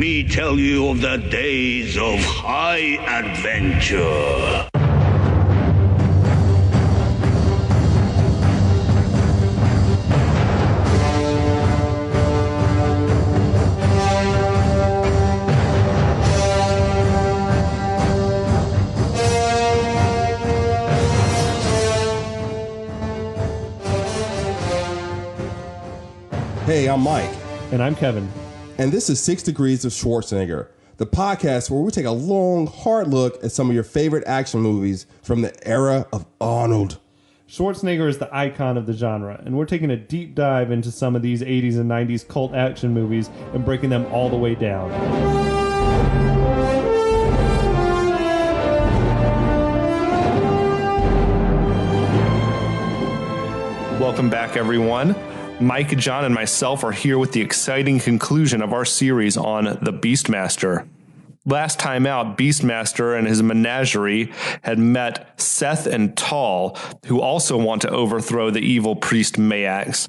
me tell you of the days of high adventure. Hey, I'm Mike. And I'm Kevin. And this is 6 Degrees of Schwarzenegger, the podcast where we take a long, hard look at some of your favorite action movies from the era of Arnold. Schwarzenegger is the icon of the genre, and we're taking a deep dive into some of these 80s and 90s cult action movies and breaking them all the way down. Welcome back, everyone. Mike, John, and myself are here with the exciting conclusion of our series on the Beastmaster. Last time out, Beastmaster and his menagerie had met Seth and Tal, who also want to overthrow the evil priest Maax.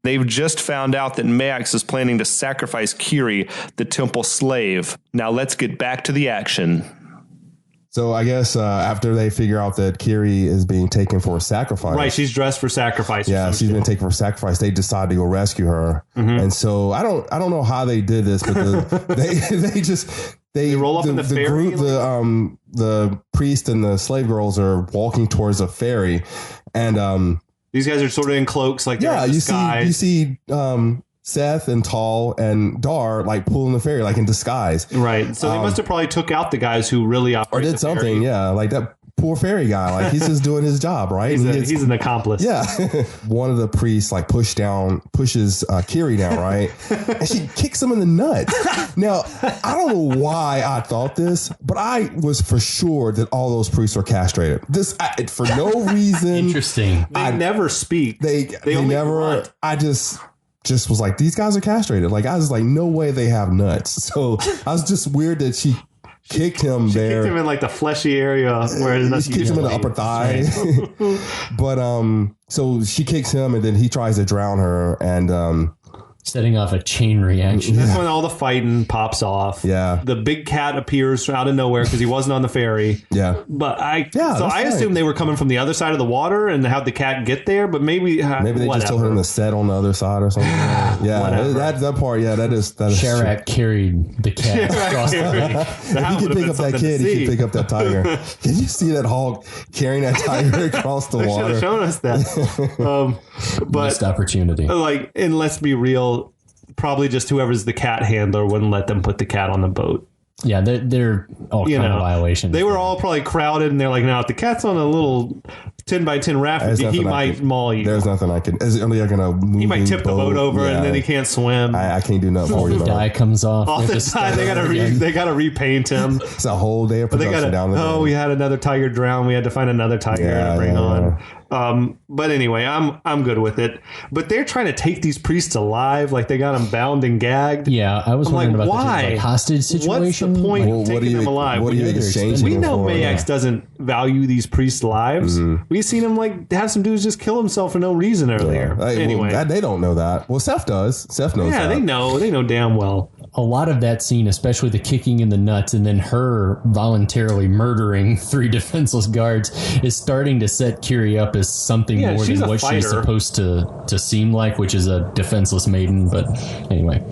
They've just found out that Maax is planning to sacrifice Kiri, the temple slave. Now let's get back to the action. So I guess after they figure out that Kiri is being taken for a sacrifice. Right, she's dressed for sacrifice. Yeah, she's been taken for sacrifice. They decide to go rescue her. Mm-hmm. And so I don't know how they did this, but they roll up in the ferry. Group, the priest and the slave girls are walking towards a ferry, and these guys are sort of in cloaks, like they're in disguise. You see Seth and Tal and Dar like pulling the ferry like in disguise. Right. So they must have probably took out the guys who really operate or did something. Ferry. Yeah. Like that poor ferry guy. Like he's just doing his job. Right. He's an accomplice. Yeah. One of the priests like pushes Kiri down. Right. And she kicks him in the nuts. Now, I don't know why I thought this, but I was for sure that all those priests are castrated. For no reason. Interesting. They never speak. They never. Grunt. I just was like, these guys are castrated. Like, I was like, no way they have nuts. So I was just weird that she kicked him there. Kicked him in like the fleshy area where there's nothing. She kicked him in the upper thigh. But so she kicks him and then he tries to drown her and setting off a chain reaction. That's when all the fighting pops off. Yeah. The big cat appears out of nowhere because he wasn't on the ferry. Yeah. But I assumed they were coming from the other side of the water and how'd the cat get there, but maybe they just told him to set on the other side or something. Yeah. that part, yeah, that is Sharak carried the cat across the If he could pick up that kid, he could pick up that tiger. Can you see that hog carrying that tiger across the water? They should have shown us that. But missed opportunity. And let's be real, probably just whoever's the cat handler wouldn't let them put the cat on the boat. Yeah, they're all kind of violations. They were all probably crowded, and they're like, "Now, if the cat's on a little 10 by 10 raft, he might maul you." There's nothing I can. Is only gonna move. He might tip the boat over, and then he can't swim. I can't do nothing for you. The dye comes off. All the time, they gotta repaint him. It's a whole day of production down there. We had another tiger drown. We had to find another tiger to bring on. But anyway, I'm good with it. But they're trying to take these priests alive, like they got them bound and gagged. Yeah, I was wondering about why? The hostage situation. What's the point of taking them alive? What do you exchanging? We know Maax doesn't value these priests' lives. Mm-hmm. We've seen him have some dudes just kill himself for no reason earlier. Yeah. Anyway, they don't know that. Well, Seth does. Seth knows that. Yeah, they know. They know damn well. A lot of that scene, especially the kicking in the nuts and then her voluntarily murdering 3 defenseless guards, is starting to set Kiri up as something more than what she's supposed to seem like, which is a defenseless maiden. But anyway.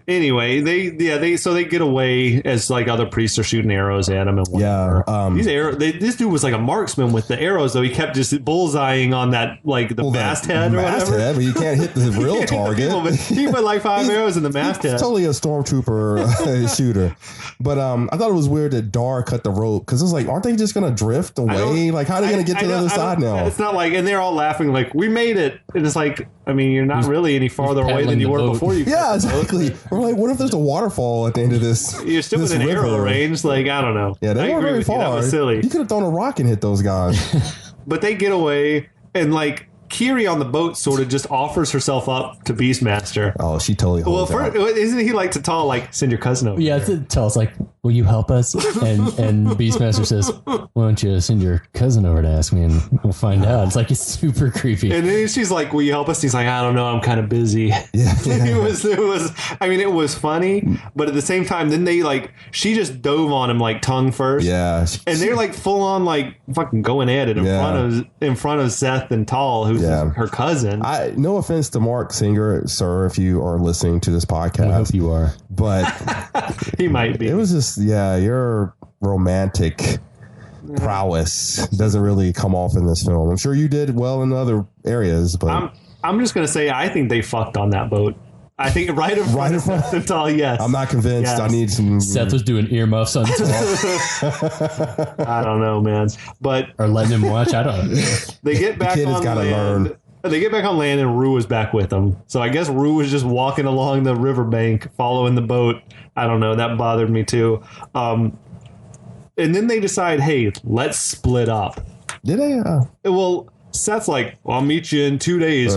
Anyway, they get away as like other priests are shooting arrows at him and whatever. Yeah, these arrows. This dude was like a marksman with the arrows, though. He kept just bullseyeing on that the masthead or whatever. But you can't hit the real target. He put like 5 arrows in the masthead. It's totally a stormtrooper shooter. But I thought it was weird that Dar cut the rope because it's like, aren't they just gonna drift away? Like, how are they gonna get to the other side now? It's not like, and they're all laughing like, we made it. And it's like, I mean, you're not really any farther away than you were before you. Yeah, exactly. We're like, what if there's a waterfall at the end of this? You're still within arrow range. Like, I don't know. Yeah, they weren't very far. That was silly. You could have thrown a rock and hit those guys. But they get away, and like Kiri on the boat sort of just offers herself up to Beastmaster. Oh, she totally holds out. Isn't he like to Tal, like, send your cousin over? Yeah, Tal's like, will you help us? And Beastmaster says, why don't you send your cousin over to ask me and we'll find out. It's like, it's super creepy. And then she's like, will you help us? And he's like, I don't know, I'm kind of busy. Yeah. It was funny, but at the same time, then she just dove on him like tongue first. Yeah. And they're like full on like fucking going at it in front of Seth and Tall, who's her cousin. No offense to Mark Singer, sir, if you are listening to this podcast. I hope you are. But he might be. It was just, your romantic prowess doesn't really come off in this film. I'm sure you did well in other areas, but I'm just gonna say I think they fucked on that boat. I think right in front of Seth and Tall, yes. I'm not convinced. Yes. I need some. Seth was doing earmuffs on Tall. I don't know, man. Or letting him watch. I don't know. They get back on land. They get back on land and Rue is back with them. So I guess Rue was just walking along the riverbank following the boat. I don't know. That bothered me too. And then they decide, hey, let's split up. Did they? Well, Seth's like, well, I'll meet you in 2 days.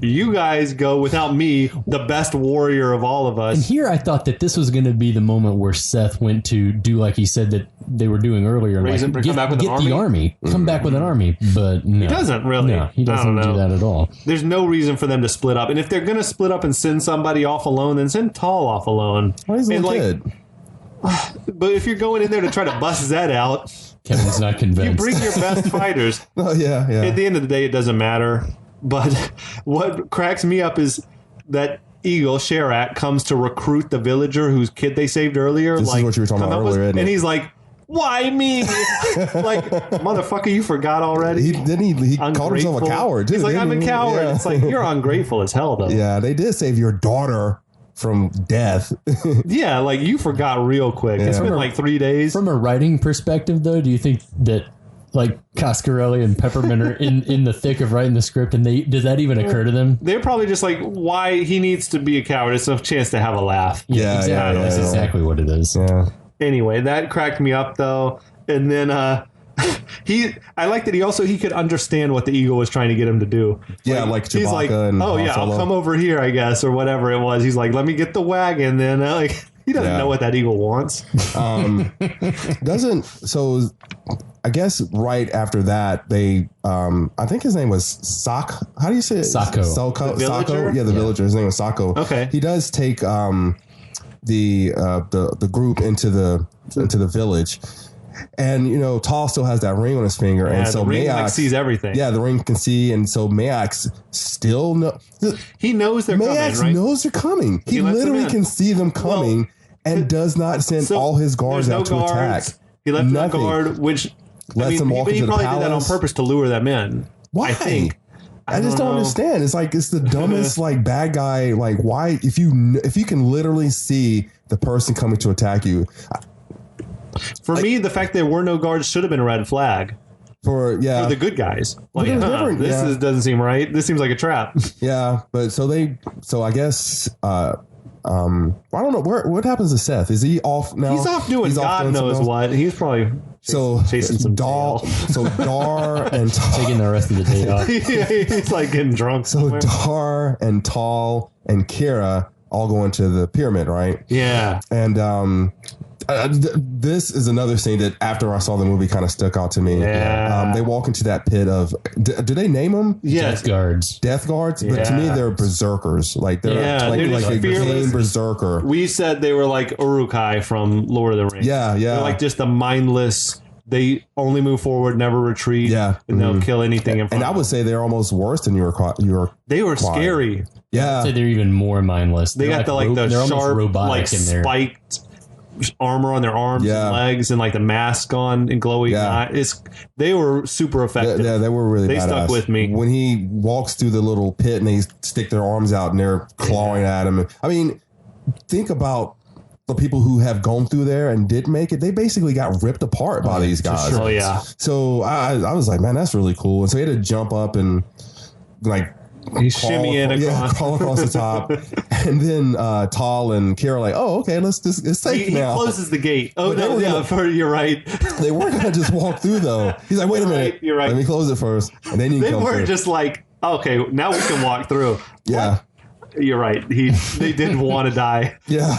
You guys go without me, the best warrior of all of us. And here I thought that this was going to be the moment where Seth went to do like he said that they were doing earlier. Come back with the army. Come back with an army. But no. He doesn't really. No, he doesn't do that at all. There's no reason for them to split up. And if they're going to split up and send somebody off alone, then send Tall off alone. Why is he a kid? But if you're going in there to try to bust Zed out... Kevin's not convinced. You bring your best fighters. Oh, yeah. At the end of the day, it doesn't matter. But what cracks me up is that Eagle, Sherak, comes to recruit the villager whose kid they saved earlier. This is what you were talking about earlier, and he's like, why me? Like, motherfucker, you forgot already? He called himself a coward, too. He's like, I'm a coward. Yeah. It's like, you're ungrateful as hell, though. Yeah, they did save your daughter from death. Yeah, like you forgot real quick. It's been like 3 days. From a writing perspective, though, do you think that like Coscarelli and Peppermint are in the thick of writing the script, and does that even occur to them? They're probably just like, why he needs to be a coward. It's a chance to have a laugh. Yeah, exactly. That's exactly what it is. Yeah. Anyway, that cracked me up though, and then I like that he could understand what the Eagle was trying to get him to do. Yeah, like Chewbacca, he's like, and oh yeah, I'll come over here, I guess, or whatever it was. He's like, let me get the wagon. Then he doesn't know what that Eagle wants. So I guess right after that, they I think his name was How do you say it? Sako. Sako. Yeah, the villager. His name was Sako. Okay. He does take the group into the village. And, Tall still has that ring on his finger. Yeah, and so the ring Maax sees everything. Yeah, the ring can see. And so Maax still he knows they're coming, right? Maax knows they're coming. He literally can see them coming and does not send all his guards out to attack. He left no guard, which lets them walk into the palace. He probably did that on purpose to lure them in. Why? I think. I just don't understand. It's like, it's the dumbest bad guy. Like, why, if you can literally see the person coming to attack you. For me, the fact there were no guards should have been a red flag. For the good guys. Like, this doesn't seem right. This seems like a trap. Yeah, but so I guess I don't know what happens to Seth. Is he off now? He's off doing God knows what. He's probably chasing some Dar. So Dar and taking the rest of the day off. He's like getting drunk. So Dar and Tall and Kira all go into the pyramid, right? Yeah. And this is another scene that after I saw the movie kind of stuck out to me. Yeah. They walk into that pit of, do they name them? Yes. Death guards. But to me, they're berserkers. Like they're like a game berserker. We said they were like Uruk-hai from Lord of the Rings. Yeah. They're like just the mindless. They only move forward, never retreat. Yeah. And they'll kill anything in front. And I would say they're almost worse than you were. They were scary. Yeah. I'd say they're even more mindless. They got the sharp, spiked armor on their arms and legs, and like the mask on and glowing eyes. They were super effective. Yeah, they were really badass. Stuck with me. When he walks through the little pit and they stick their arms out and they're clawing at him. I mean, think about the people who have gone through there and didn't make it. They basically got ripped apart by these guys. Sure. Oh, yeah. So I was like, man, that's really cool. And so he had to jump up and he's shimmying crawl across the top. And then Tall and Kira are like, oh, okay, it's safe now. He closes the gate. Oh, no, you're right. They weren't going to just walk through, though. He's like, wait a minute. You're right. Let me close it first. And then you can come through. They weren't just like, okay, now we can walk through. Yeah. What? You're right. They didn't want to die. Yeah.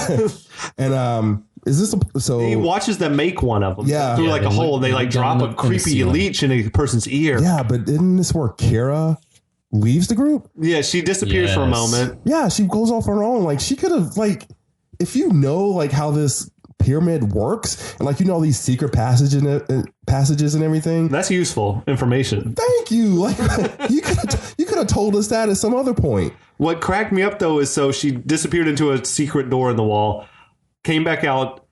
And Is this so? He watches them make one of them. Yeah, through like a hole, and they like drop a creepy leech in a person's ear. Yeah, but isn't this where Kara leaves the group? Yeah, she disappears for a moment. Yeah, she goes off on her own. Like she could have like, if you know like how this pyramid works and like all these secret passages and everything. That's useful information. Thank you. Like you could have told us that at some other point. What cracked me up though is so she disappeared into a secret door in the wall, came back out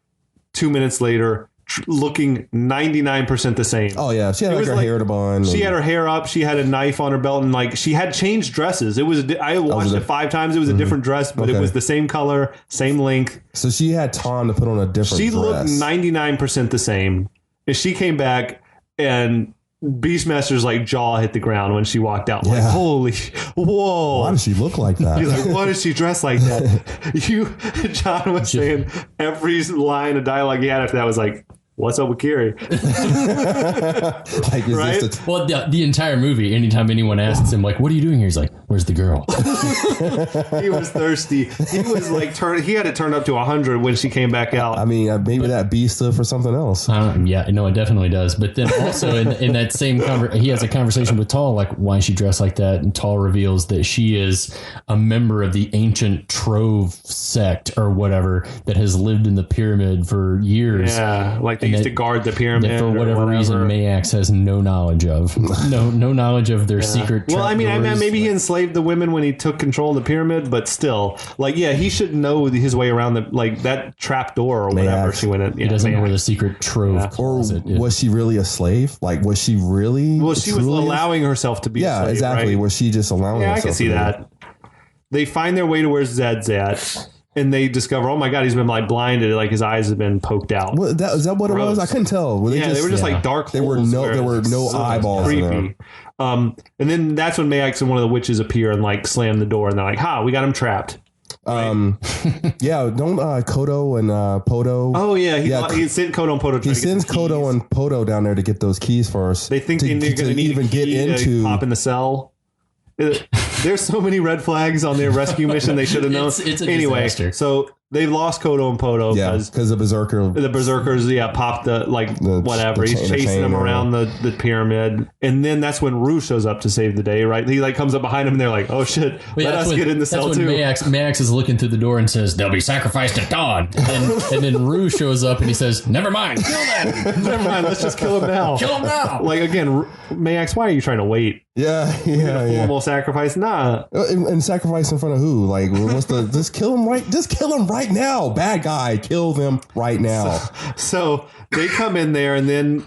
2 minutes later, looking 99% the same. Oh yeah, she had like her hair in a bun. She had her hair up. She had a knife on her belt, and like she had changed dresses. It was I watched it 5 times. It was a different dress, but it was the same color, same length. So she had time to put on a different. She dress. looked 99% the same. And she came back, and Beastmaster's like jaw hit the ground when she walked out. Like, holy, whoa! Why does she look like that? He's like, why does she dress like that? John was saying every line of dialogue he had after that was like, what's up with Kiri? Like, is right? this Well, the entire movie, anytime anyone asks him, like, what are you doing here? He's like, where's the girl? He was thirsty. He was like, he had it turned up to 100 when she came back out. I mean, maybe that B stood for something else. Yeah, no, it definitely does. But then also in that same he has a conversation with Tall, like, why is she dressed like that? And Tall reveals that she is a member of the ancient Trove sect or whatever that has lived in the pyramid for years. Yeah, like they used to guard the pyramid. That for whatever reason, Maax has no knowledge of. No knowledge of their secret. Well, I mean, maybe he enslaved the women when he took control of the pyramid, but still, like, yeah, he should know his way around that trap door or whatever she went in. Yeah, he doesn't know where the secret Trove closet is. Was she really a slave? Like, was she really? Well, she was allowing herself to be. Yeah, a slave, exactly. Right? Was she just allowing? Yeah, herself I can see that. They find their way to where Zed's at. And they discover, oh my God, he's been like blinded, like his eyes have been poked out. Is that what Gross. it was? I couldn't tell. They were just like dark. There were no eyeballs. Creepy. And then that's when Maax and one of the witches appear and like slam the door, and they're like, "Ha, we got him trapped." Right? Yeah. Don't Kodo and Podo? Oh yeah, he sent Kodo and Podo. He sends Kodo and Podo down there to get those keys first. They think they're going to need even get into pop in the cell. There's so many red flags on their rescue mission. They should have known. It's a anyway, disaster. So they've lost Kodo and Podo because the berserkers popped whatever. He's chasing them around the pyramid, and then that's when Rue shows up to save the day. Right? He like comes up behind him, and they're like, "Oh shit, let us get in the cell too." Maax is looking through the door and says, "They'll be sacrificed at dawn." And then Rue shows up and he says, "Never mind, kill them. Never mind, let's just kill him now. Kill him now." Like again, Maax, why are you trying to wait? Yeah. Formal sacrifice, nah. And sacrifice in front of who? Like, what's the? Just kill him right. Just kill him right now. Bad guy, kill them right now. So they come in there, and then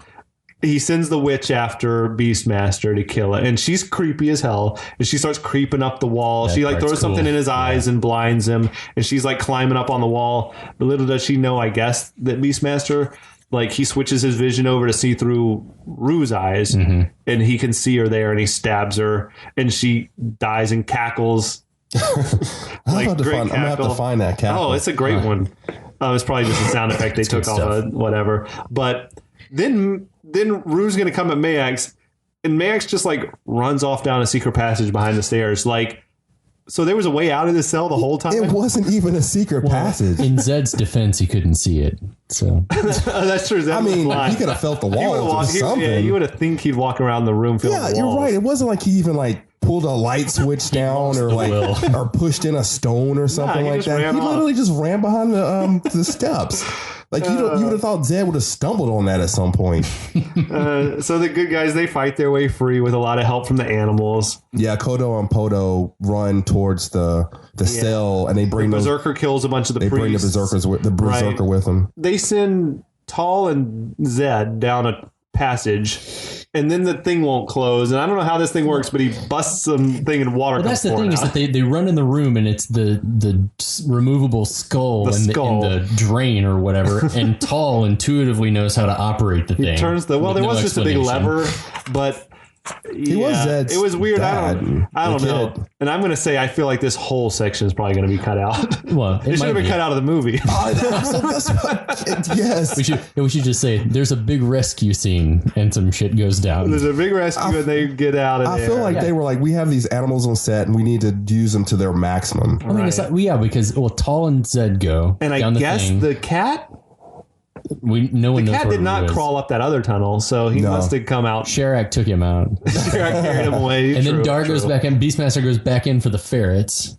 he sends the witch after Beastmaster to kill it, and she's creepy as hell. And she starts creeping up the wall. She like throws something in his eyes and blinds him, and she's like climbing up on the wall. But little does she know, I guess, that Beastmaster, like, he switches his vision over to see through Rue's eyes, and he can see her there, and he stabs her, and she dies and cackles. I'm gonna have to find that cackle. Oh, it's a great one. It's probably just a sound effect they took off of whatever. But then Rue's gonna come at Maax, and Maax just like runs off down a secret passage behind the stairs. Like, so there was a way out of the cell the whole time. It wasn't even a secret passage. In Zed's defense, he couldn't see it. So that's true. I mean, he could have felt the walls or something. Yeah, you would have think he'd walk around the room feeling the walls. You're right. It wasn't like he even like pulled a light switch down or like or pushed in a stone or something like that. He literally just ran behind the steps. Like you would have thought Zed would have stumbled on that at some point. So the good guys, they fight their way free with a lot of help from the animals. Yeah, Kodo and Podo run towards the cell, and they bring the berserker kills a bunch of the priests. They bring the berserker with them. They send Tall and Zed down a passage, and then the thing won't close, and I don't know how this thing works, but he busts something in water. Well, that's the thing, is that they run in the room, and it's the removable skull in the drain or whatever, and Tall intuitively knows how to operate the thing. He turns there was just a big lever, but he was Zed's it was weird. Dad, I don't know. And I'm going to say I feel like this whole section is probably going to be cut out. Well, it should have been cut out of the movie. Yes. We should just say there's a big rescue scene and some shit goes down. There's a big rescue and they get out of there. I feel like they were like, we have these animals on set and we need to use them to their maximum. I mean, it's like, because Tall and Zed go and down I guess the cat No one knows cat did not crawl up that other tunnel, so he must have come out. Sherak took him out. Sherak carried him away. And then Dar goes back in. Beastmaster goes back in for the ferrets.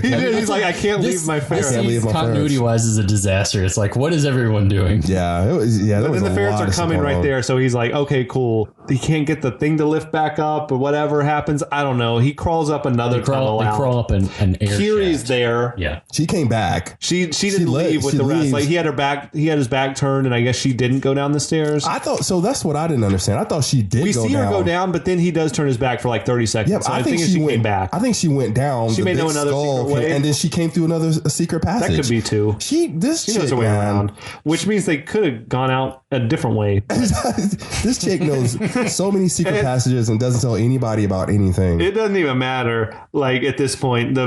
He's like, I can't leave my ferrets. This continuity-wise is a disaster. It's like, what is everyone doing? Yeah, it was. Yeah, but then the ferrets are coming right there, so he's like, okay, cool. He can't get the thing to lift back up, or whatever happens. I don't know. He crawls up another tunnel. They crawl up an air. Kiri's shaft. There. Yeah, she came back. She didn't leave with the rest. Like he had her back. He had his back turned, and I guess she didn't go down the stairs. I thought so. That's what I didn't understand. I thought she did. We see her go down, but then he does turn his back for like 30 seconds. Yeah, so I think she came back. I think she went down. She may know another secret way, and then she came through another secret passage. That could be too. She knows her way around, which means they could have gone out a different way. This chick knows so many secret passages and doesn't tell anybody about anything. It doesn't even matter. Like at this point,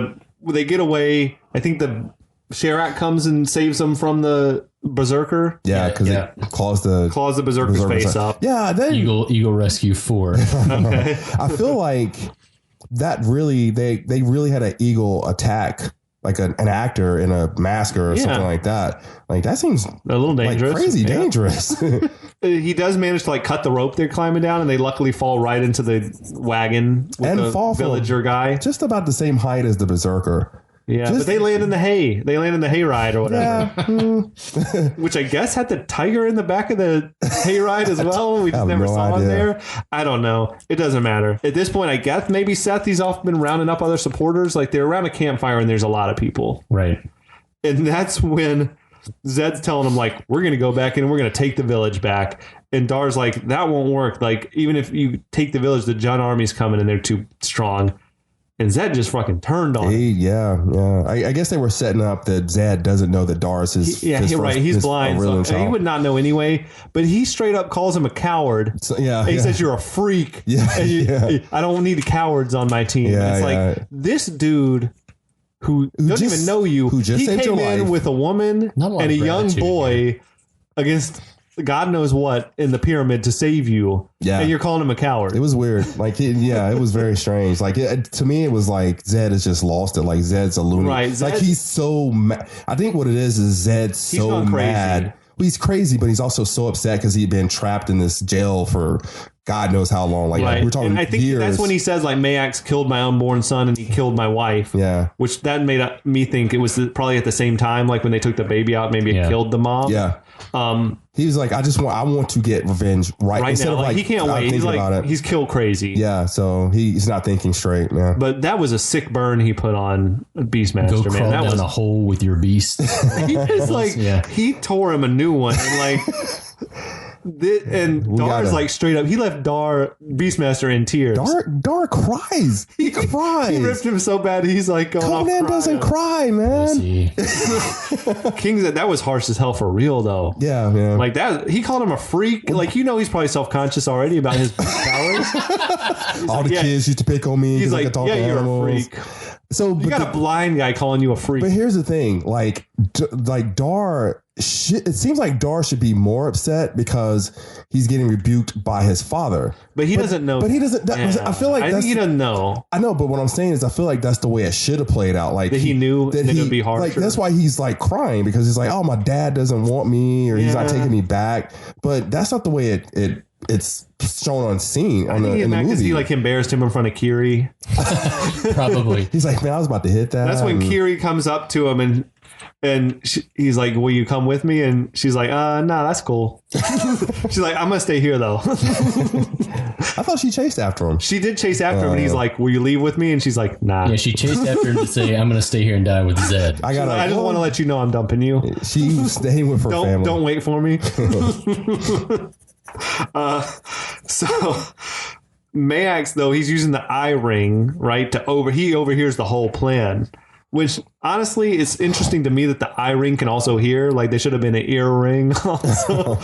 they get away. I think the Sherak comes and saves them from the berserker. Yeah, because it claws the berserker's face up. Yeah, then Eagle Rescue 4. Okay. I feel like that really they really had an eagle attack. Like an actor in a mask or something like that. Like that seems a little dangerous, like crazy dangerous. He does manage to like cut the rope they're climbing down, and they luckily fall right into the wagon with the villager guy, just about the same height as the berserker. Yeah, but they land in the hay. They land in the hayride or whatever. Yeah. Which I guess had the tiger in the back of the hayride as well. We just never saw him there. I don't know. It doesn't matter. At this point, I guess maybe Seth, he's off been rounding up other supporters. Like they're around a campfire and there's a lot of people. Right. And that's when Zed's telling him, like, we're going to go back in and we're going to take the village back. And Dar's like, that won't work. Like, even if you take the village, the Jun army's coming and they're too strong. And Zed just fucking turned on him. Yeah. I guess they were setting up that Zed doesn't know that Dar's his. He's blind, so he would not know anyway. But he straight up calls him a coward. So, he says you're a freak. I don't need cowards on my team. It's like this dude who doesn't even know you. Who just saved your life. He came in with a woman and a young boy against God knows what in the pyramid to save you. Yeah. And you're calling him a coward. It was weird. Like, it was very strange. Like, to me, it was like Zed has just lost it. Like, Zed's a lunatic. Right. Like, he's so mad. I think what it is Zed's so mad. Well, he's crazy, but he's also so upset because he'd been trapped in this jail for God knows how long. Like, we're talking years. I think that's when he says, like, Maax killed my unborn son and he killed my wife. Yeah. Which that made me think it was probably at the same time, like when they took the baby out, maybe it killed the mom. Yeah. He was like, I want to get revenge right now. Of like he can't wait. He's like, he's kill crazy. Yeah, so he's not thinking straight, man. But that was a sick burn he put on Beastmaster, Go crawl man. That down a hole with your beast. He just he tore him a new one and like. And Dar's like straight up. He left Beastmaster in tears. Dar cries. He cries. He ripped him so bad. He's like, Conan doesn't cry, man. King Zed, that was harsh as hell for real, though. Yeah, man. Like that, he called him a freak. Like he's probably self-conscious already about his powers. All the kids used to pick on me. He's like, I talk to you're animals. a freak. So you got a blind guy calling you a freak. But here's the thing, like Dar. It seems like Dar should be more upset because he's getting rebuked by his father. But he doesn't know. But he doesn't. I feel like I think he doesn't know. I know, but what I'm saying is I feel like that's the way it should have played out. Like that he knew that it would be hard. Like that's why he's like crying because he's like, oh, my dad doesn't want me or he's not taking me back. But that's not the way it's shown on scene in the movie. He like embarrassed him in front of Kiri. Probably. He's like, man, I was about to hit that. That's when Kiri comes up to him and he's like, will you come with me? And she's like, nah, that's cool. She's like, I'm going to stay here, though. I thought she chased after him. She did chase after him, and he's like, will you leave with me? And she's like, nah. Yeah, she chased after him to say, I'm going to stay here and die with Zed. I just want to let you know I'm dumping you. She's staying with her family. Don't wait for me. So Maax, though, he's using the eye ring, right? He overhears the whole plan. Which, honestly, it's interesting to me that the eye ring can also hear. Like, they should have been an ear ring also.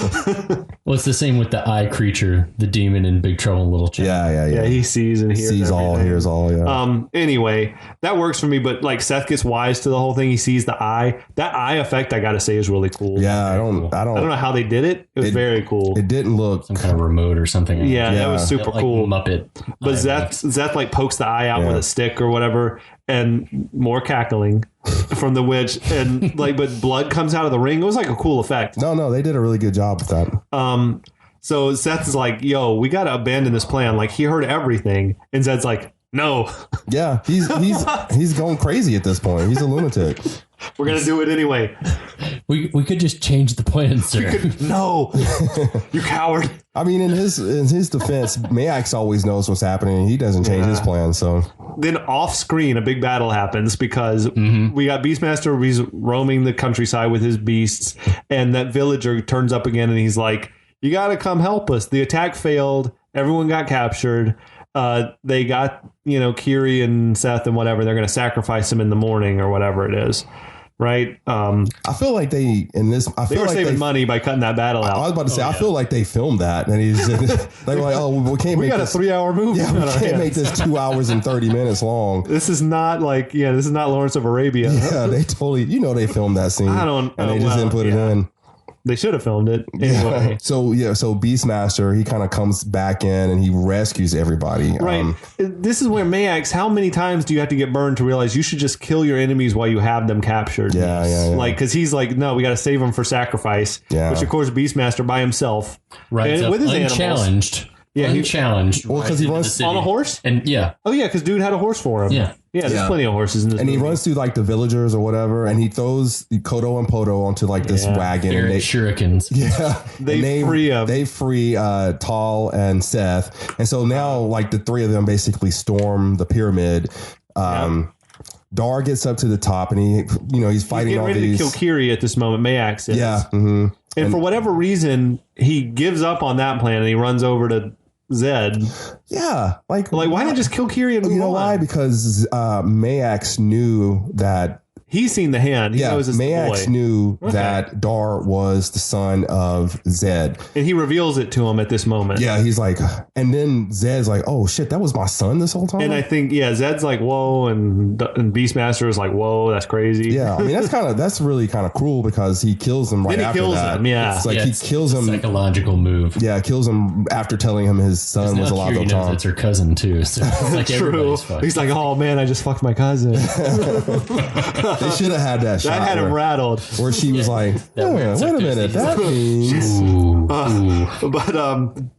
Well, it's the same with the eye creature, the demon in Big Trouble in Little China. Yeah, he sees and hears sees everything. Hears all, yeah. Anyway, that works for me, but, like, Seth gets wise to the whole thing. He sees the eye. That eye effect, I gotta say, is really cool. Yeah, I don't know how they did it. It was very cool. It didn't look... Some kind of remote or something. Yeah, that was super cool. Muppet. But Zeth, like, pokes the eye out with a stick or whatever, and more cackling from the witch, and like, but blood comes out of the ring. It was like a cool effect. No, they did a really good job with that. So Seth is like, yo, we got to abandon this plan. Like, he heard everything. And Zed's like, no. Yeah, he's going crazy at this point. He's a lunatic. We're going to do it anyway. We could just change the plan, sir. No, you coward. I mean, in his defense, Maax always knows what's happening, and he doesn't change his plan. So then off screen, a big battle happens because we got Beastmaster. He's roaming the countryside with his beasts, and that villager turns up again, and he's like, you got to come help us. The attack failed. Everyone got captured. They got, Kiri and Seth and whatever. They're going to sacrifice him in the morning or whatever it is. Right. I feel like they were saving money by cutting that battle out. I was about to say, I feel like they filmed that, and they were like, "Oh, we can't. We got a 3-hour movie. Yeah, we can't make this 2 hours and 30 minutes long. This is not this is not Lawrence of Arabia. Yeah, they totally, they filmed that scene. And they just didn't put it in. They should have filmed it anyway. Yeah. So Beastmaster, he kind of comes back in and he rescues everybody. Right. This is where Maax, how many times do you have to get burned to realize you should just kill your enemies while you have them captured? Yeah. Like, because he's like, no, we got to save them for sacrifice. Yeah. Which, of course, Beastmaster by himself. Right. And with his unchallenged. Animals. Yeah, unchallenged. Well, because he runs on a horse? And yeah. Oh, yeah, because dude had a horse for him. Yeah. Yeah, there's plenty of horses in this movie. He runs through like the villagers or whatever, and he throws Kodo and Poto onto like this wagon. And they shurikens. Yeah. They free Tal and Seth. And so now like the three of them basically storm the pyramid. Dar gets up to the top and he's fighting all these. He's ready to kill Kiri at this moment. Maax is. Yeah. Mm-hmm. And for whatever reason, he gives up on that plan and he runs over to Zed. Yeah. Like why not just kill Kiri and move on? You know why? Because Maax knew that. He's seen the hand. He knows it's Maax knew that Dar was the son of Zed. And he reveals it to him at this moment. Yeah, he's like, and then Zed's like, oh shit, that was my son this whole time? And I think, Zed's like, whoa, and Beastmaster is like, whoa, that's crazy. Yeah, I mean, that's really kind of cruel because he kills him right after that. Yeah. It's like he kills him. Psychological move. Yeah, kills him after telling him his son was alive the whole time. It's her cousin too. So it's like true. He's like, oh man, I just fucked my cousin. They should have had that shot. That had him rattled. Where she was like, wait a minute, that means... But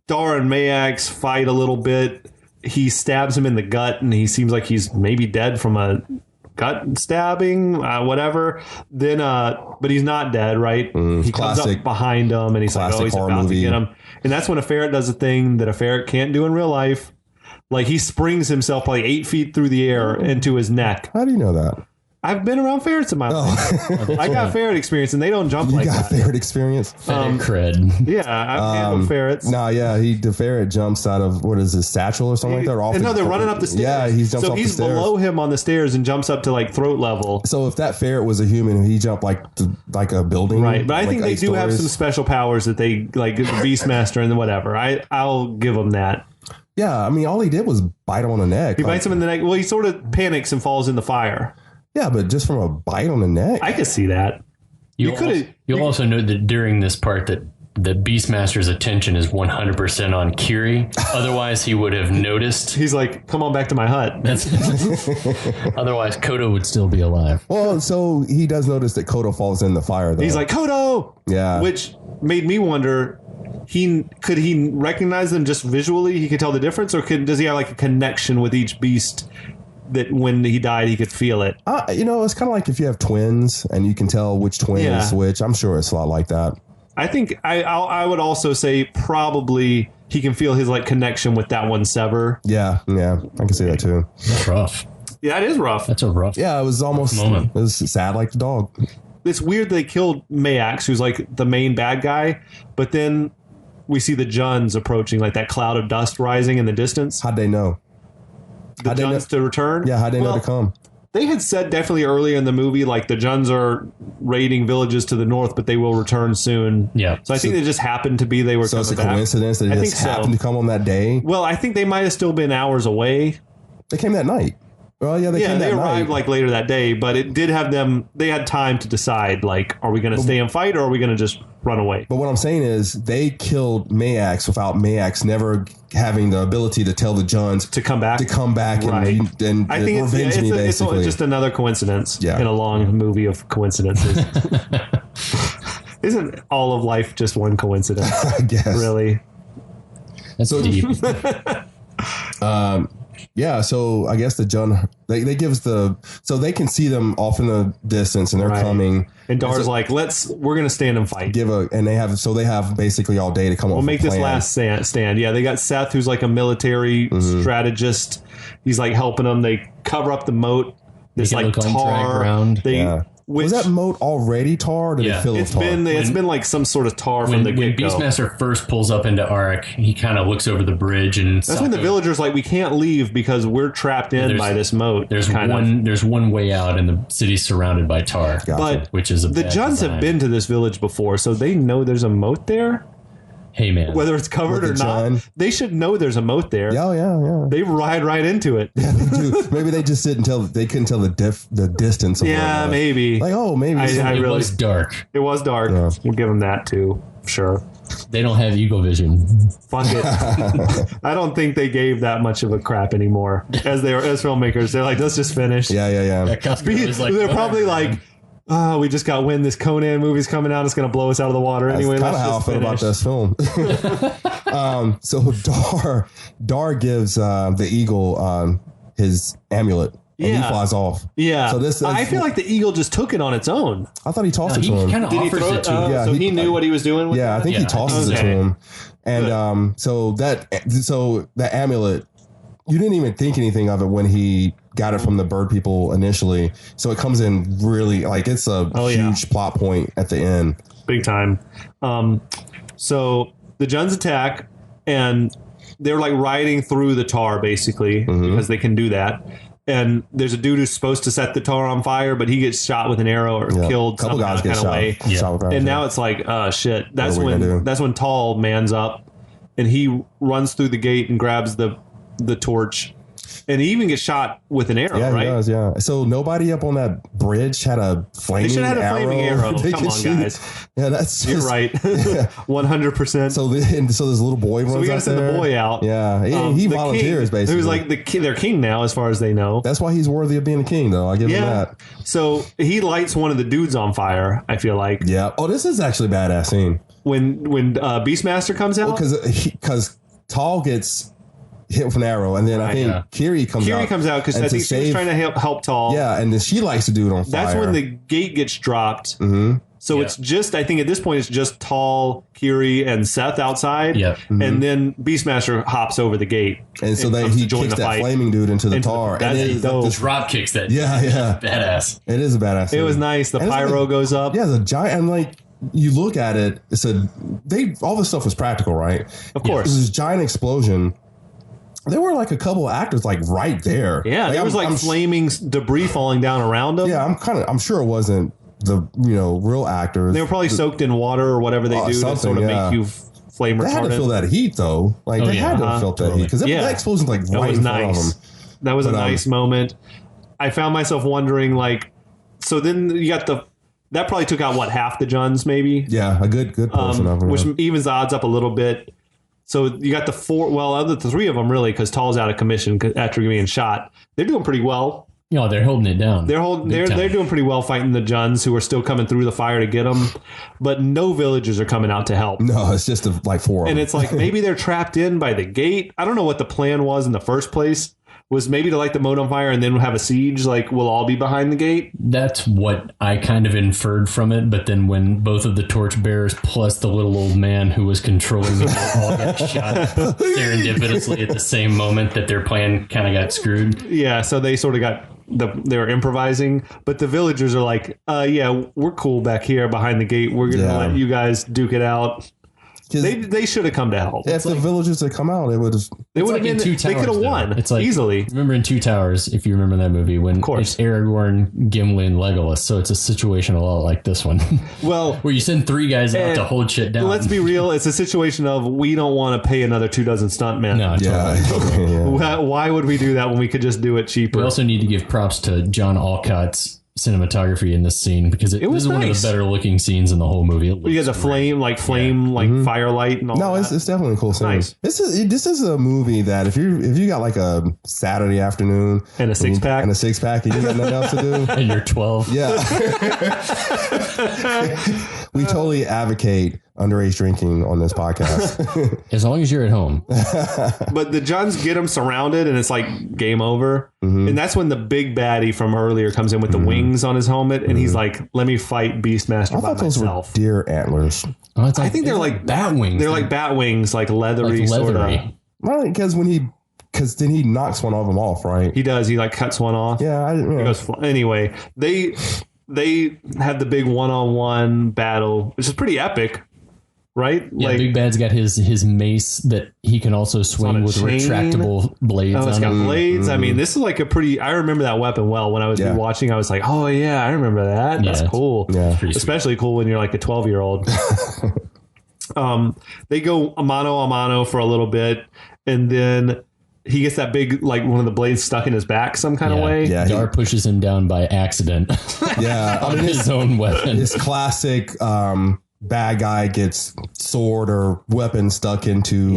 Dar and Maax fight a little bit. He stabs him in the gut, and he seems like he's maybe dead from a gut stabbing, whatever. Then, but he's not dead, right? He comes up behind him, and he's like, oh, he's about to get him. And that's when a ferret does a thing that a ferret can't do in real life. Like, he springs himself probably 8 feet through the air into his neck. How do you know that? I've been around ferrets in my life. I got ferret experience, and they don't jump like that. You got ferret experience? Cred. Yeah, I've handled ferrets. The ferret jumps out of, what is this, satchel or something like that? No, they're running up the stairs. Yeah, he jumps off the stairs. So he's below him on the stairs and jumps up to like throat level. So if that ferret was a human, he jumped like a building. Right, but I think they do have some special powers that they, like the Beastmaster and whatever. I'll give them that. Yeah, I mean, all he did was bite him on the neck. He bites him in the neck. Well, he sort of panics and falls in the fire. Yeah, but just from a bite on the neck. I could see that. You'll also note that during this part that the Beastmaster's attention is 100% on Kiri. Otherwise, he would have noticed. He's like, come on back to my hut. Otherwise, Kodo would still be alive. Well, so he does notice that Kodo falls in the fire, though. He's like, Kodo! Yeah. Which made me wonder, could he recognize them just visually? He could tell the difference? Or does he have like a connection with each beast that when he died, he could feel it? It's kind of like if you have twins and you can tell which twin is which. I'm sure it's a lot like that. I think I would also say probably he can feel his like connection with that one sever. Yeah, I can see that too. That's rough. Yeah, it is rough. That's a rough. Yeah, it was almost moment. It was sad like the dog. It's weird they killed Maax, who's like the main bad guy, but then we see the Juns approaching, like that cloud of dust rising in the distance. How'd they know? The Juns to return? Yeah, how'd they know to come? They had said definitely earlier in the movie, like the Juns are raiding villages to the north, but they will return soon. Yeah. So I think it just happened to be they were coming back. So it's a coincidence that they just happened to come on that day? Well, I think they might have still been hours away. They came that night. Well, yeah, they arrived like later that day, but it did have them. They had time to decide, like, are we going to stay and fight, or are we going to just run away? But what I'm saying is, they killed Maax without Maax never having the ability to tell the Juns to come back, right. and I think revenge me. Basically, it's just another coincidence in a long movie of coincidences. Isn't all of life just one coincidence? I guess. Really. That's so deep. Yeah, so I guess the Jun they give us so they can see them off in the distance and they're coming. And Dar's like, we're gonna stand and fight. They have basically all day to come up. We'll make this last stand. Yeah, they got Seth, who's like a military strategist. He's like helping them. They cover up the moat. This like tar. Was that moat already tar? Or did it fill with tar? It's been like some sort of tar from the get-go. When Beastmaster first pulls up into Arak, he kind of looks over the bridge, and that's when the villagers like, we can't leave because we're trapped in by this moat. There's one way out, and the city's surrounded by tar. Gotcha. Which is the Juns have been to this village before, so they know there's a moat there. Hey man, whether it's covered or not, they should know there's a moat there. Yeah. They ride right into it. Yeah, they do. Maybe they just couldn't tell the distance. Yeah, maybe. Like, maybe it was dark. It was dark. Yeah. We'll give them that too. Sure. They don't have eagle vision. Fuck it. I don't think they gave that much of a crap anymore as filmmakers. They're like, let's just finish. Yeah. They're probably like, we just got wind this Conan movie's coming out. It's going to blow us out of the water anyway. That's kind of how I feel about this film. So Dar gives the eagle his amulet. And he flies off. Yeah. So I feel like the eagle just took it on its own. I thought he tossed it to him. Did he throw it to him? So he knew what he was doing with it? I think he tosses it to him. And so that amulet, you didn't even think anything of it when he got it from the bird people initially. So it comes in really, like, it's a huge plot point at the end. Big time. So the Juns attack, and they're like riding through the tar basically because they can do that. And there's a dude who's supposed to set the tar on fire, but he gets shot with an arrow or killed. A couple guys get shot. And now it's like, shit. That's when Tall mans up, and he runs through the gate and grabs the torch. And he even gets shot with an arrow, right? Yeah, he does, yeah. So nobody up on that bridge had a flaming arrow. They should have had a flaming arrow. Come on, guys. Yeah, that's You're right. 100%. So this little boy runs out there. So we got to send the boy out. Yeah, he volunteers, basically. Who's like their king now, as far as they know. That's why he's worthy of being a king, though. I give him that. So he lights one of the dudes on fire, I feel like. Yeah. Oh, this is actually a badass scene. When Beastmaster comes out? Because Tall gets hit with an arrow, and then I think Kiri comes out because I think she was trying to help Tall. Yeah, and then she likes to do it on fire. That's when the gate gets dropped. Mm-hmm. So it's just, I think at this point it's just Tall, Kiri, and Seth outside. Yeah. Mm-hmm. And then Beastmaster hops over the gate. And so he kicks that flaming dude into the tar. And then the drop kicks that. Yeah. Badass. It is a badass scene. It was nice. The pyro goes up. Yeah, the giant, and like, you look at it, all this stuff was practical, right? Of course. It was this giant explosion. There were like a couple of actors like right there. Yeah, there was like flaming debris falling down around them. Yeah, I'm sure it wasn't the real actors. They were probably soaked in water or whatever they do to sort of make you flame retardant. They had to feel that heat though. Like they had to have felt that heat because that explosion like right in front of them. That was a nice moment. I found myself wondering, like, so then you got that probably took out half the Juns maybe. Yeah, a good portion of them, which evens the odds up a little bit. So you got the three of them really, because Tall's out of commission after being shot. They're doing pretty well. No, they're holding it down. They're doing pretty well fighting the Juns, who are still coming through the fire to get them. But no villagers are coming out to help. No, it's just like four of them. And it's like maybe they're trapped in by the gate. I don't know what the plan was in the first place. Was maybe to light the moat on fire and then have a siege, like we'll all be behind the gate? That's what I kind of inferred from it, but then when both of the torchbearers plus the little old man who was controlling the boat all got shot serendipitously at the same moment, that their plan kind of got screwed. Yeah, so they sort of they were improvising, but the villagers are like, we're cool back here behind the gate. We're going to let you guys duke it out. They should have come to help. If the villagers had come out, it would have. They would have been. They could have won. It's like, easily. Remember in Two Towers, if you remember that movie, when it's Aragorn, Gimli, and Legolas. So it's a situation a lot like this one. Well, where you send 3 guys out to hold shit down. Let's be real. It's a situation of we don't want to pay another 24 stuntmen. No, totally. Yeah. Why would we do that when we could just do it cheaper? We also need to give props to John Alcott's cinematography in this scene because this is one of the better looking scenes in the whole movie. You got the flame, firelight and all. No, that. it's definitely a cool scene. Nice. This is a movie that if you got like a Saturday afternoon and a 6-pack and you got nothing else to do and you're 12, we totally advocate underage drinking on this podcast. as long as you're at home. But the Johns get them surrounded and it's like game over. And that's when the big baddie from earlier comes in with the wings on his helmet and he's like, let me fight Beastmaster by myself. Those were deer antlers. I think they're like bat wings. They're like bat wings, like leathery. Sort of. Right, because then he knocks one of them off, right? He does. He like cuts one off. Yeah. Anyway, they have the big one-on-one battle, which is pretty epic. Right? Yeah, Big Bad's got his mace that he can also swing with retractable blades. Oh, it's got blades. I mean, this is like I remember that weapon well. When I was watching, I was like, oh yeah, I remember that. That's cool. Yeah. Especially cool when you're like a 12-year-old. They go mano a mano for a little bit, and then he gets that big, like one of the blades stuck in his back some kind of way. Yeah, Dar pushes him down by accident. Yeah. On his own weapon. His classic bad guy gets sword or weapon stuck into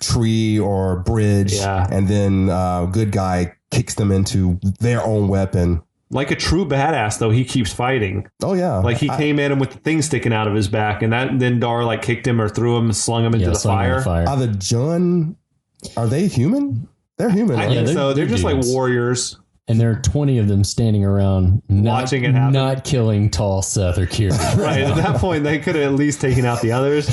tree or bridge, and then good guy kicks them into their own weapon. Like a true badass, though, he keeps fighting. Oh yeah, like he came at him with the thing sticking out of his back, and then Dar like kicked him or threw him, slung him into the fire. Are the Jun? Are they human? They're human. I think so. They're just like warriors. And there are 20 of them standing around watching it happen. Not killing tall Seth or Kiri. Right. At that point, they could have at least taken out the others.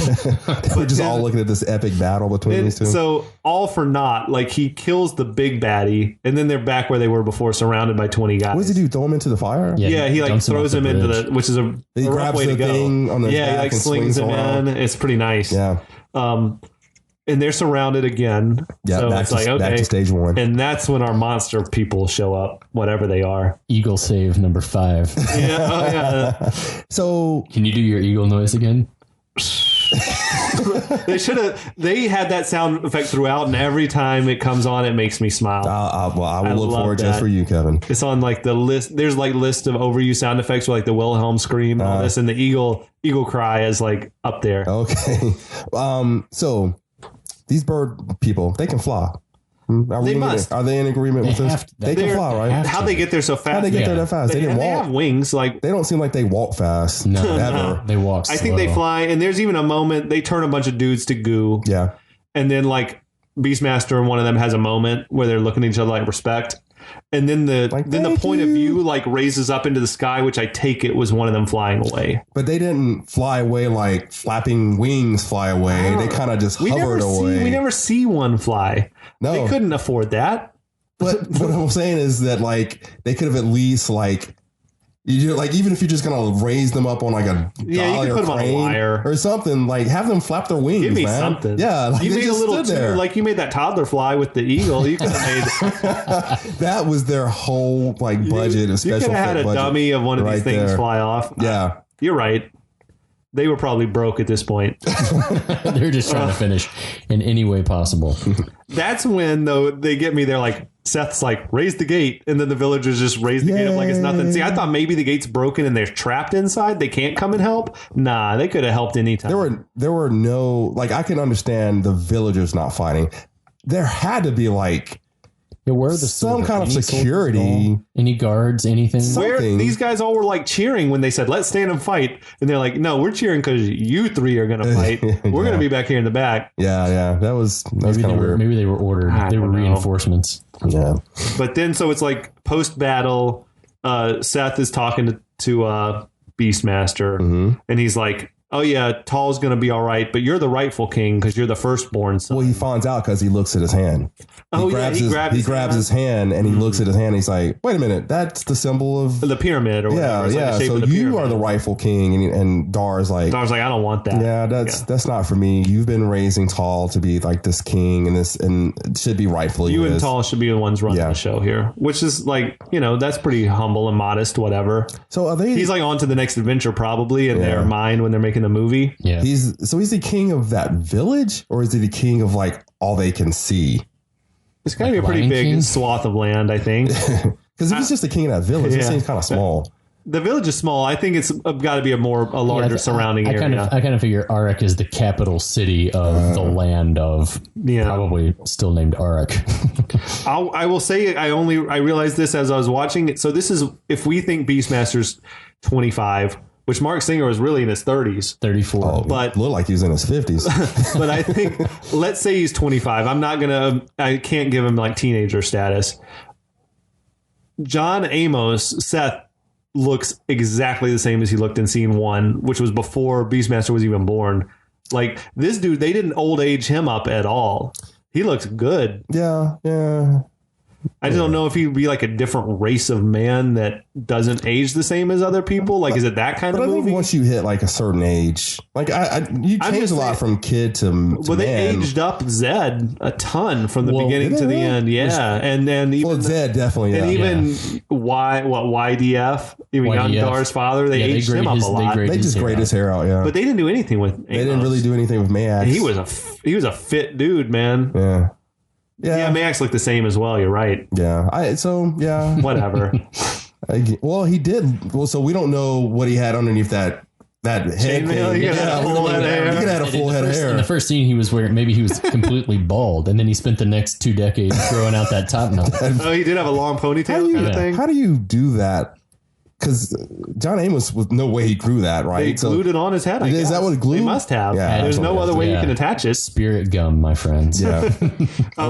We're just all looking at this epic battle between these two. So all for naught. Like he kills the big baddie, and then they're back where they were before, surrounded by 20 guys. What does he do? Throw him into the fire? Yeah, he like throws him into the, which is a rough way to go. He like slings him in. It's pretty nice. Yeah. And they're surrounded again. Yeah, so it's like, okay. Back to stage 1. And that's when our monster people show up, whatever they are. Eagle save number 5. Yeah. So can you do your eagle noise again? They had that sound effect throughout, and every time it comes on, it makes me smile. I will look forward just for you, Kevin. It's on like the list. There's like list of overused sound effects, like the Wilhelm scream, and all this, and the eagle cry is like up there. Okay. So these bird people, they can fly. Are they in agreement with this? They can fly, right? How'd they get there so fast? How'd they get there that fast? They didn't walk. They have wings. Like they don't seem like they walk fast. No, ever. They walk. I think they fly. And there's even a moment they turn a bunch of dudes to goo. Yeah. And then like Beastmaster and one of them has a moment where they're looking at each other like respect. And then the point of view like raises up into the sky, which I take it was one of them flying away. But they didn't fly away like flapping wings fly away. They kind of just hovered away. We never see one fly. No, they couldn't afford that. But what I'm saying is that like they could have at least like even if you're just gonna raise them up on like a dolly or crane or something, like have them flap their wings. Give me man. something. Yeah, like you made a little there. Like you made that toddler fly with the eagle. You could have made that was their whole like budget. You could have had a dummy of one of these things fly off. Yeah, you're right. They were probably broke at this point. They're just trying to finish in any way possible. That's when, though, they get me. They're like, Seth's like, raise the gate. And then the villagers just raise the gate up like it's nothing. See, I thought maybe the gate's broken and they're trapped inside. They can't come and help. Nah, they could have helped anytime. There were no, like, I can understand the villagers not fighting. There had to be like, some kind of security. Any guards, anything? Where these guys all were like cheering when they said, let's stand and fight. And they're like, no, we're cheering because you 3 are going to fight. We're going to be back here in the back. Yeah. That was kind of weird. Maybe they were ordered. They were reinforcements. Yeah. But then, so it's like post-battle, Seth is talking to Beastmaster. And he's like, oh yeah, Tall's going to be all right, but you're the rightful king because you're the firstborn son. Well, he finds out because he looks at his hand. He grabs his hand and he looks at his hand. And he's like, wait a minute, that's the symbol of the pyramid or whatever. Yeah. So you are the rightful king. And Dar's like, I don't want that. Yeah, that's not for me. You've been raising Tall to be like this king and it should be rightfully you his. And Tall should be the ones running the show here, which is like, that's pretty humble and modest, whatever. So are they? He's like on to the next adventure probably in their mind when they're making the movie. Yeah. He's the king of that village, or is he the king of like all they can see? It's going to be a pretty big swath of land, I think. Because if he's just the king of that village, it seems kind of small. The village is small. I think it's got to be a larger surrounding area. I kind of figure Arak is the capital city of the land of probably still named Arak. I will say I realized this as I was watching it. So this is if we think Beastmaster's 25. Which Mark Singer was really in his 30s. 34. But looked like he was in his 50s. But I think, let's say he's 25. I can't give him like teenager status. John Amos, Seth, looks exactly the same as he looked in scene 1, which was before Beastmaster was even born. Like, this dude, they didn't old age him up at all. He looks good. Yeah. I just don't know if he'd be like a different race of man that doesn't age the same as other people. Like, is it that kind of movie? I think once you hit like a certain age, like you change a lot from kid to man. They aged up Zed a ton from the beginning to the end. Yeah, and then even Zed definitely, and even YDF, even Zed and Dar's father, they aged him up a lot. They just grayed his hair out. Yeah, but they didn't do anything with Amos. They didn't really do anything with Maax. He was a fit dude, man. Yeah. Yeah, Maax looked the same as well. You're right. Yeah. Whatever. He did. Well, so we don't know what he had underneath that head. Chainmail. He had a full head of hair. He could have a full head of hair. In the first scene, he was wearing. Maybe he was completely bald, and then he spent the next 2 decades growing out that top knot. He did have a long ponytail kind of thing. How do you do that? Because John Amos was no way he grew that, right? They glued it on his head. Is that what it glued? They must have. Yeah, there's no other way you can attach it. Spirit gum, my friends. Yeah. I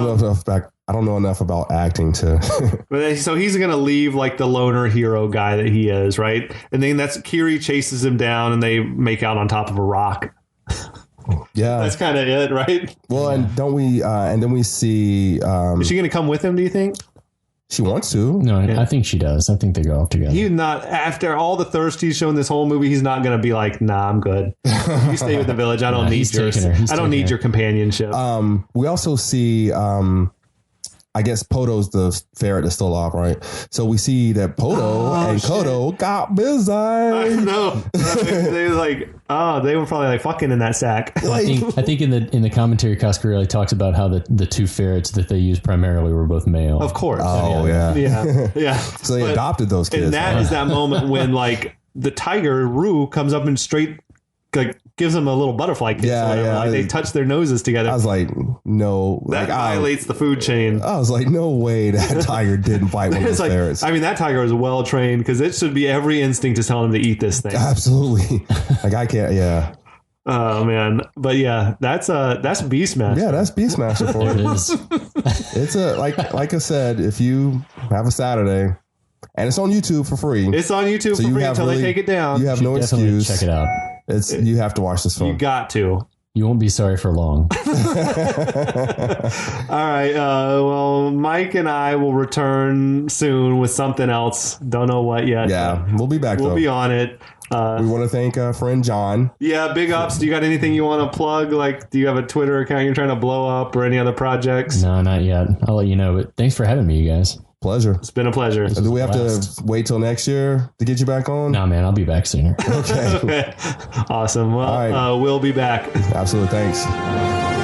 don't know enough about acting to. But so he's going to leave like the loner hero guy that he is, right? And then Kiri chases him down, and they make out on top of a rock. Yeah, that's kind of it, right? Well, and don't we? And then we see. Is she going to come with him? Do you think? She wants to. No, I think she does. I think they go off together. He's not, after all the thirst he's shown this whole movie, he's not going to be like, nah, I'm good. You stay with the village. I don't need yours. I don't need your companionship. We also see, I guess Poto's the ferret that's still alive, right? So we see that Poto and Kodo got busy. I know. They they were probably like fucking in that sack. I think in the commentary, Coscarelli talks about how the 2 ferrets that they used primarily were both male. Of course. Oh yeah. So they adopted those kids. And that is that moment when like the tiger Rue comes up and straight like gives them a little butterfly kiss. Like they touch their noses together. I was like, no, that violates the food chain. I was like, no way that tiger didn't bite one of those ferrets. I mean, that tiger was well trained because it should be every instinct to tell him to eat this thing. Absolutely. Like I can't. Yeah. Oh man, but yeah, that's Beastmaster. Yeah, that's Beastmaster for it. It is. It's a like I said, if you have a Saturday. And it's on YouTube for free. It's on YouTube for free until they take it down. You have no excuse. Check it out. You have to watch this film. You got to. You won't be sorry for long. All right. Well, Mike and I will return soon with something else. Don't know what yet. Yeah, we'll be back. We'll be on it. We want to thank our friend John. Yeah, big ups. Do you got anything you want to plug? Like, do you have a Twitter account you're trying to blow up or any other projects? No, not yet. I'll let you know. But thanks for having me, you guys. Pleasure. It's been a pleasure. Do we have to wait till next year to get you back on? No, man, I'll be back sooner. Okay. Awesome. Well, we'll be back. Absolutely. Thanks.